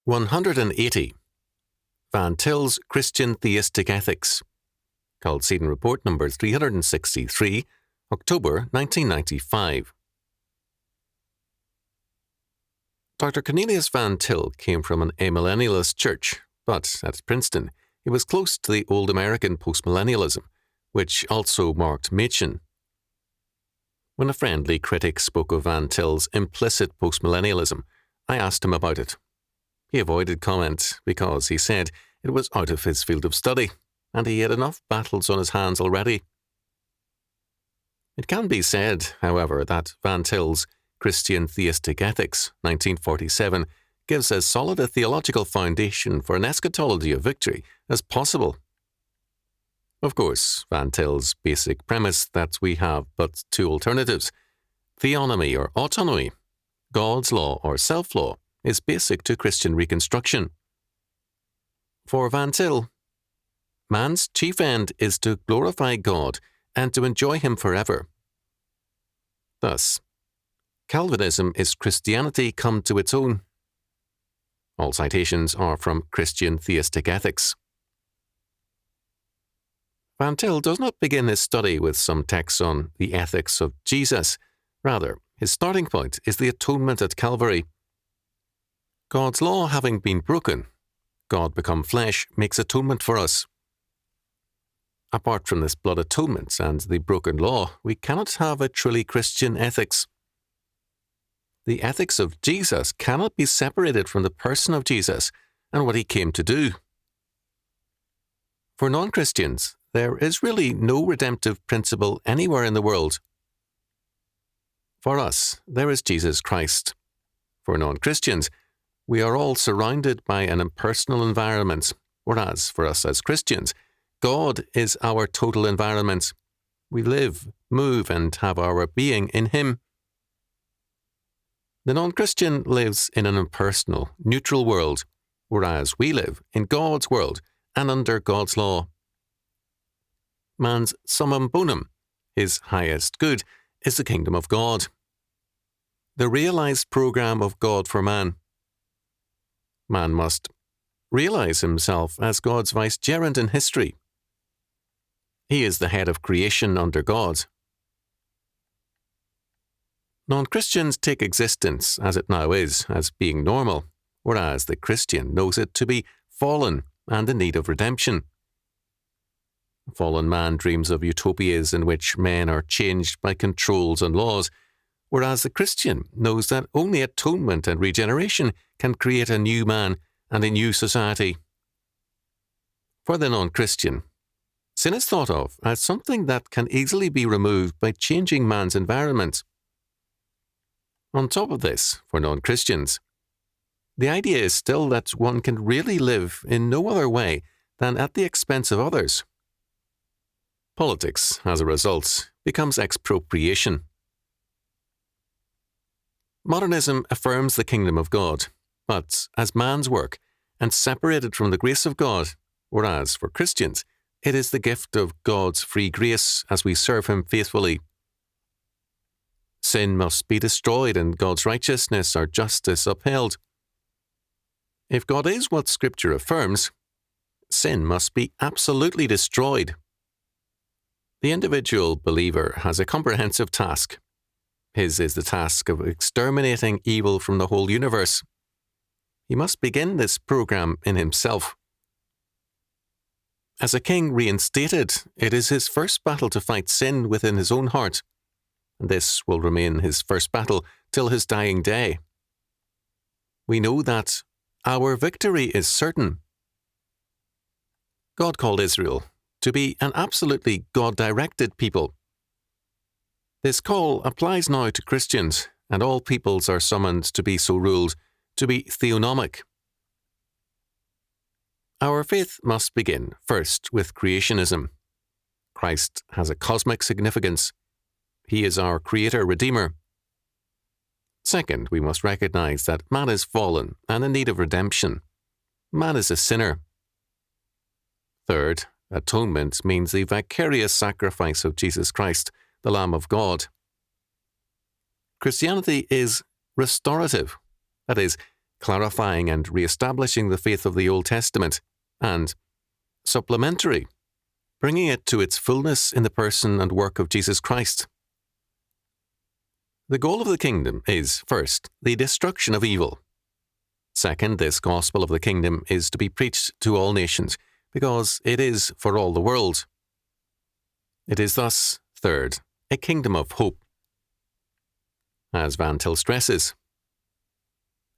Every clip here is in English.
180. Van Til's Christian Theistic Ethics. Chalcedon Report number 363, October 1995. Dr. Cornelius Van Til came from an amillennialist church, but at Princeton he was close to the old American postmillennialism, which also marked Machen. When a friendly critic spoke of Van Til's implicit postmillennialism, I asked him about it. He avoided comment because, he said, it was out of his field of study, and he had enough battles on his hands already. It can be said, however, that Van Til's Christian Theistic Ethics, 1947, gives as solid a theological foundation for an eschatology of victory as possible. Of course, Van Til's basic premise that we have but two alternatives, theonomy or autonomy, God's law or self-law, is basic to Christian reconstruction. For Van Til, man's chief end is to glorify God and to enjoy Him forever. Thus, Calvinism is Christianity come to its own. All citations are from Christian Theistic Ethics. Van Til does not begin his study with some texts on the ethics of Jesus. Rather, his starting point is the atonement at Calvary. God's law having been broken, God become flesh makes atonement for us. Apart from this blood atonement and the broken law, we cannot have a truly Christian ethics. The ethics of Jesus cannot be separated from the person of Jesus and what He came to do. For non-Christians, there is really no redemptive principle anywhere in the world. For us, there is Jesus Christ. For non-Christians, we are all surrounded by an impersonal environment, whereas for us as Christians, God is our total environment. We live, move, and have our being in Him. The non-Christian lives in an impersonal, neutral world, whereas we live in God's world and under God's law. Man's summum bonum, his highest good, is the kingdom of God. The realized program of God for man. Man must realize himself as God's vicegerent in history. He is the head of creation under God. Non-Christians take existence as it now is as being normal, whereas the Christian knows it to be fallen and in need of redemption. Fallen man dreams of utopias in which men are changed by controls and laws, whereas the Christian knows that only atonement and regeneration can create a new man and a new society. For the non-Christian, sin is thought of as something that can easily be removed by changing man's environment. On top of this, for non-Christians, the idea is still that one can really live in no other way than at the expense of others. Politics, as a result, becomes expropriation. Modernism affirms the kingdom of God, but as man's work and separated from the grace of God, whereas for Christians, it is the gift of God's free grace as we serve Him faithfully. Sin must be destroyed and God's righteousness or justice upheld. If God is what Scripture affirms, sin must be absolutely destroyed. The individual believer has a comprehensive task. His is the task of exterminating evil from the whole universe. He must begin this program in himself. As a king reinstated, it is his first battle to fight sin within his own heart, and this will remain his first battle till his dying day. We know that our victory is certain. God called Israel to be an absolutely God-directed people. This call applies now to Christians, and all peoples are summoned to be so ruled, to be theonomic. Our faith must begin first with creationism. Christ has a cosmic significance. He is our Creator-Redeemer. Second, we must recognize that man is fallen and in need of redemption. Man is a sinner. Third, atonement means the vicarious sacrifice of Jesus Christ, the Lamb of God. Christianity is restorative. That is, clarifying and re-establishing the faith of the Old Testament, and supplementary, bringing it to its fullness in the person and work of Jesus Christ. The goal of the kingdom is, first, the destruction of evil. Second, this gospel of the kingdom is to be preached to all nations, because it is for all the world. It is thus, third, a kingdom of hope. As Van Til stresses,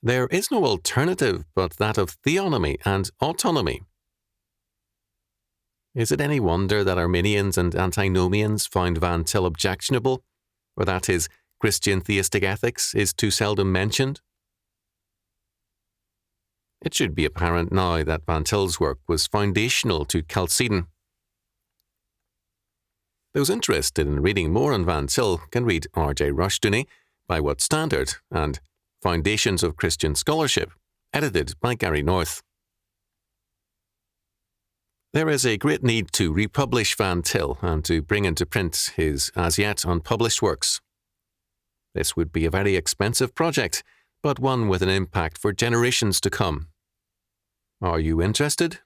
there is no alternative but that of theonomy and autonomy. Is it any wonder that Arminians and antinomians found Van Til objectionable, or that his Christian theistic ethics is too seldom mentioned? It should be apparent now that Van Til's work was foundational to Chalcedon. Those interested in reading more on Van Til can read R.J. Rushdoony, By What Standard, and Foundations of Christian Scholarship, edited by Gary North. There is a great need to republish Van Til and to bring into print his as yet unpublished works. This would be a very expensive project, but one with an impact for generations to come. Are you interested?